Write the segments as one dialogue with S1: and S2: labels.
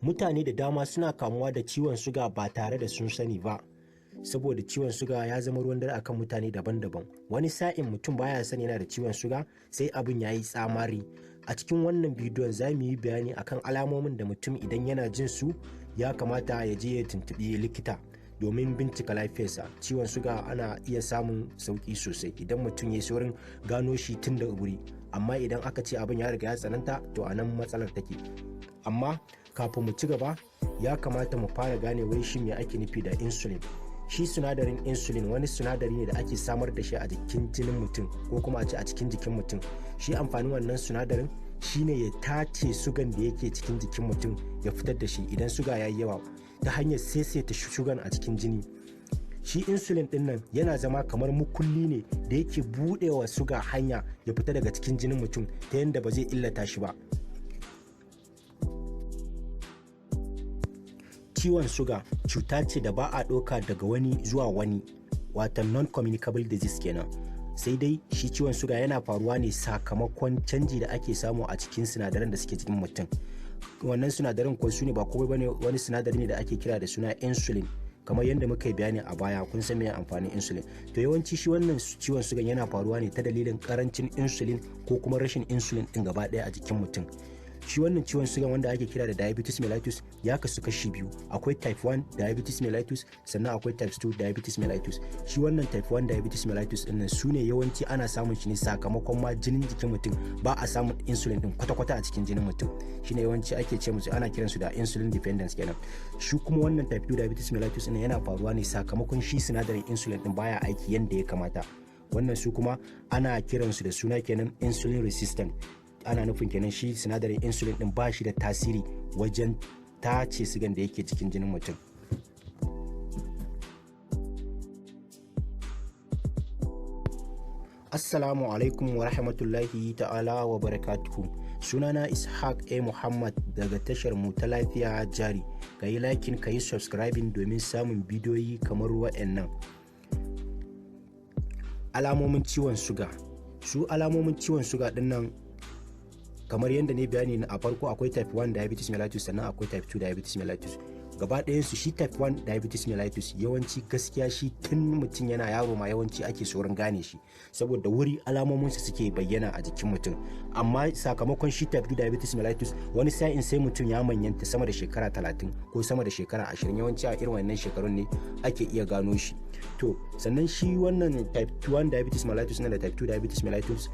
S1: Mutane da dama suna kamuwa da ciwon suga ba tare da sun sani ba, saboda ciwon suga ya zama ruwan dare akan mutane daban-daban. Wani sa'in mutum baya sani yana da ciwon suga sai abin ya yi tsamari. A cikin wannan bidiyon za mu yi bayani akan alamomin da mutum idan yana jin su ya kamata ya je ya tuntuɓi likita domin bincika lafiyarsa. Ciwon suga ana iya samun sauki sosai idan mutum ya saurin gano shi tun da wuri, amma idan aka ce abin ya riga ya tsananta to a nan matsalar take. Amma kafin mu ci gaba ya kamata mu fara gane wai shi me ake nufi da insulin. Shi sinadarin insulin wani sinadari ne da ake samar da shi a jikin jinin mutum ko kuma a ce a cikin jikin mutum. Shi amfanin wannan sinadarin shine ya tace sugan da yake cikin jikin mutum ya fitar da shi idan suga ya yi yawa ta hanyar saisaita shugan a cikin jini. Shi insulin din nan yana zama kamar mukulli ne da yake buɗewa suga hanya ya fita daga cikin jinin mutum ta yadda ba zai illata shi ba. Ciwon suga cuta ce da ba a ɗauka daga wani zuwa wani, wato non-communicable disease kenan. Sai dai shi ciwon suga yana faruwa ne sakamakon canji da ake samu a cikin sinadaran da suke cikin mutum. Wannan sinadaran ko su ne ba komai bane, wani sinadari ne da ake kira da suna insulin. Kamar yadda muka yi bayani a baya, kun san me amfanin insulin. To yawanci shi wannan ciwon sugan yana faruwa ne ta dalilin karancin insulin ko kuma rashin insulin din gaba ɗaya a jikin mutum. Shi wannan ciwon suga wanda ake kira da diabetes mellitus ya kasu kashi biyu. Akwai type 1 diabetes mellitus sannan akwai type 2 diabetes mellitus. Shi wannan type 1 diabetes mellitus din nan sune yawanci ana samun shi ne sakamakon ma jinin jikin mutum ba a samun insulin din kwata-kwata a cikin jinin mutum. Shine yawanci ake ce musu, ana kiransu da insulin dependence kenan. Shi kuma wannan type 2 diabetes mellitus din yana faruwa ne sakamakon shi sinadarin insulin din baya aiki yanda ya kamata. Wannan su kuma ana kiransu da suna kenan insulin resistant. Ana nufin kenan shi sinadarin insulin din ba shi da tasiri wajen tace sigan da yake cikin jinin mutum. Assalamu alaikum wa rahmatullahi ta'ala wa barakatuhu. Sunana Ishaq Muhammad daga tashar mu ta lafiya jari. Ka yi liking, ka yi subscribing domin samun bidiyoyi kamar waɗannan. Alamomin ciwon suga. Su alamomin ciwon suga din nan kamar yadda ne bayani a farko, akwai type 1 diabetes mellitus sannan akwai type 2 diabetes mellitus. Gaba ɗayan su shi type 1 diabetes mellitus yawanci gaskiya shi tun mutum yana yaro ma yawanci ake saurin gane shi saboda wuri alamominsa suke bayyana a jikin mutum. Amma sakamakon shi type 2 diabetes mellitus wani sa'in sai mutum ya manyanta sama da shekara 30 ko sama da shekara 20, yawanci a irin wannan shekarun ne ake iya gano shi. To sannan shi wannan type 1 diabetes mellitus na da type 2 diabetes mellitus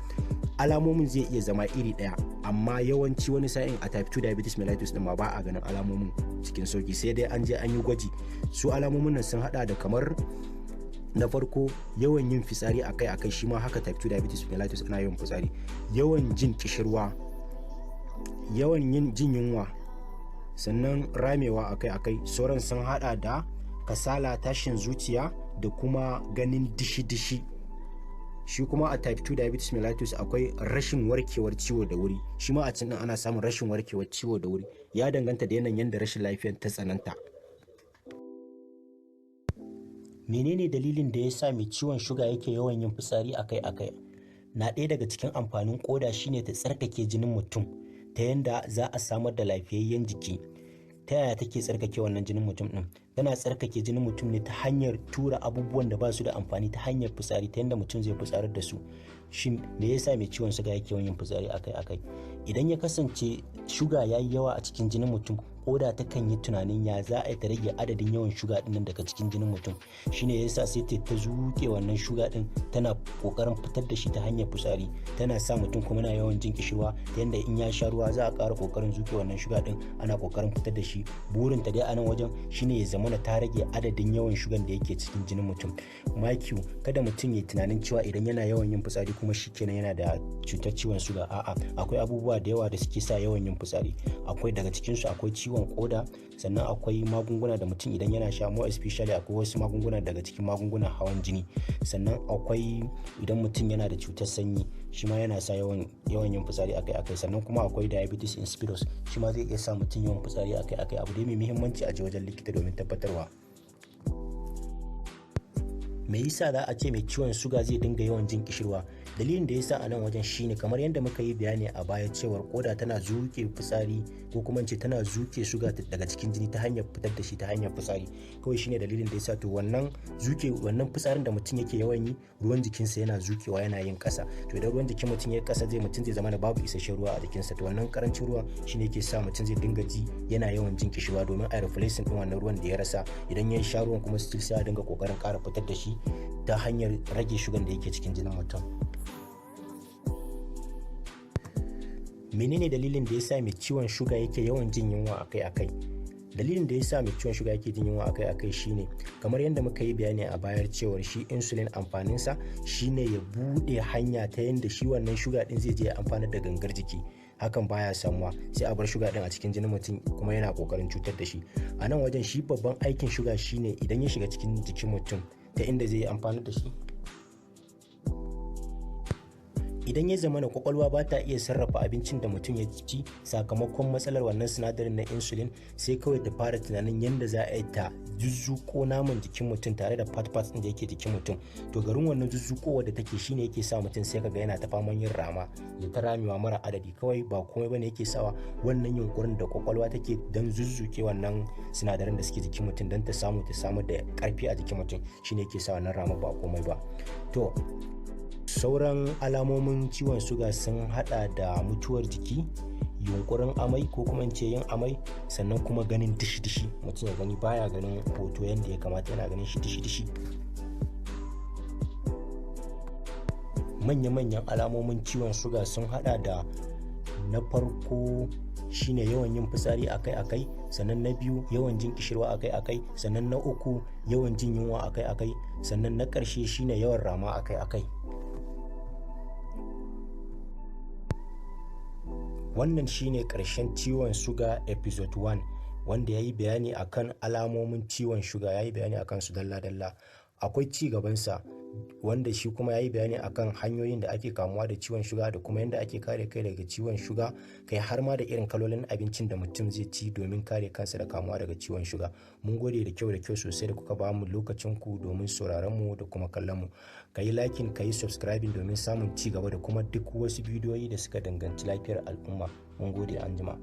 S1: alamomin zai iya zama iri ɗaya, amma yawanci wani sa'in a type 2 diabetes mellitus din ma ba a ganin alamomin cikin sauki, sai dai an je an yi gwaji. Su alamomin nan sun hada da kamar na farko yawan yin fitsari akai-akai, shi ma haka type 2 diabetes mellitus ana yawan fitsari. Yawan jin qishirwa, yawan jin yunwa, sannan ramewa akai-akai. Sauran sun hada da kasala, tashin zuciya da kuma ganin dishi-dishi. Shi kuma a type 2 diabetes mellitus akwai rashin warkewar ciwo da wuri. Shi ma a cikin ana samun rashin warkewar ciwo da wuri, ya danganta da yanayin yadda rashin lafiyar ta tsananta. Menene dalilin da ya sa mai ciwon shuga yake yawan yin fitsari akai-akai? Na ɗaya daga cikin amfanin koda shine ta tsarkake jinin mutum ta yanda za a samar da lafiyayyen jiki. Ta yaya take tsarkake wannan jinin mutum din? Tana tsarkake jinin mutum ne ta hanyar tura abubuwan da ba su da amfani ta hanyar fitsari, ta yanda mutum zai fitsarar da su. Shin me yasa mai ciwon suga yake yawan yin fitsari akai-akai? Idan ya kasance shuga ya yi yawa a cikin jinin mutum, koda ta kan yi tunanin ya za a yi ta rage adadin yawan shuga din daga cikin jinin mutum. Shine yasa sai ta zuke wannan shuga din, tana kokarin fitar da shi ta hanyar fitsari. Tana sa mutum kuma na yawan jin kishirwa ta yanda in ya sha ruwa za a ƙara kokarin zuke wannan shuga din, ana kokarin fitar da shi. Burin ta dai a nan wajen shine ya zamana ta rage adadin yawan shugan da yake cikin jinin mutum. Makiyu, kada mutum ya tunanin cewa idan yana yawan yin fitsari kuma shikenan yana da cutar ciwon suga. A'a, akwai abubuwa da yawa da suke sa yawan yin fitsari. Akwai daga cikin su akwai ciwon koda, sannan akwai magunguna da mutum idan yana sha, more especially akwai wasu magunguna daga cikin magungunan hawan jini. Sannan akwai idan mutum yana da cutar sanyi, shi ma yana sa yawan yin fitsari akai-akai. Sannan kuma akwai diabetes insipidus, shi ma zai iya sa mutum yawan fitsari akai-akai. Abu dai mai muhimmanci a je wajen likita domin tabbatarwa. Me yasa za a ce mai ciwon suga zai dinga yawan jin kishirwa? Dalilin da ya sa a nan wajen shine kamar yadda muka yi bayani a baya cewar koda tana zuke fitsari ko kuma ce tana zuke suga daga cikin jini ta hanyar fitar da shi ta hanyar fitsari. Kawai shine dalilin da ya sa to wannan fitsarin da mutum yake yawan yi, ruwan jikinsa yana zukewa yana yin ƙasa. To idan ruwan jikin mutum ya ƙasa mutum zai zama da babu isasshen ruwa a jikinsa. To wannan karancin ruwa shine yake sa mutum zai dinga ji yana yawan jin kishirwa, domin a replacing din wannan ruwan da ya rasa. Idan ya sha ruwan kuma still sai a dinga kokarin ƙara fitar da shi ta hanyar rage shugan da yake cikin jinin mutum. Menene dalilin da ya sa mai ciwon shuga yake yawan jin yunwa akai-akai? Dalilin da ya sa mai ciwon shuga yake jin yunwa akai-akai shine kamar yadda muka yi bayani a bayar cewar shi insulin amfaninsa shine ya bude hanya ta yadda shi wannan shuga din zai je ya amfanar da gangar jiki. Hakan baya samuwa, sai a bar shuga din a cikin jinin mutum kuma yana kokarin cutar da shi. A nan wajen shi babban aikin shuga shine idan ya shiga cikin jikin mutum ta inda zai yi amfanar da shi. Idan ya zama na kwakwalwa ba ta iya sarrafa abincin da mutum ya ci sakamakon matsalar wannan sinadarin na insulin, sai kawai ta fara tunanin yadda za a yi ta zuzzuko naman jikin mutum tare da parts din da yake jikin mutum. To garin wannan zuzzukowa da take shine yake sa mutum sai kaga yana ta faman yin rama, ya ta ramewa mara adadi. Kawai ba komai bane yake sawa wannan yunkurin da kwakwalwa take dan zuzzuke wannan sinadaran da suke jikin mutum dan ta samu da karfi a jikin mutum, shine yake sa wannan rama, ba komai ba. To sauran alamomin ciwon suga sun hada da mutuwar jiki, yunkurin amai ko kuma yin amai, sannan kuma ganin dishi mutum ya gani baya ganin hoto yadda ya kamata, yana ganin shi dishi. Manya-manyan alamomin ciwon suga sun hada da na farko shine yawan yin fitsari akai-akai, sannan na biyu yawan jin kishirwa akai-akai, sannan na uku yawan jin yunwa akai-akai, sannan na ƙarshe shine yawan rama akai-akai. Wannan shine ƙarshen ciwon suga episode 1 wanda ya yi bayani akan alamomin ciwon suga, ya yi bayani akan su dalla-dalla. Akwai ci gabansa wanda shi kuma ya yi bayani akan hanyoyin da ake kamuwa da ciwon shuga da kuma yadda ake kare kai daga ciwon shuga, kai har ma da irin kalolin abincin da mutum zai ci domin kare kansa da kamuwa daga ciwon shuga. Mun gode da kyau sosai da kuka ba mu lokacin ku domin sauraron mu da kuma kallon mu. Ka yi liking, ka yi subscribing domin samun ci gaba da kuma duk wasu bidiyoyi da suka danganci lafiyar al'umma. Mun gode, anjima.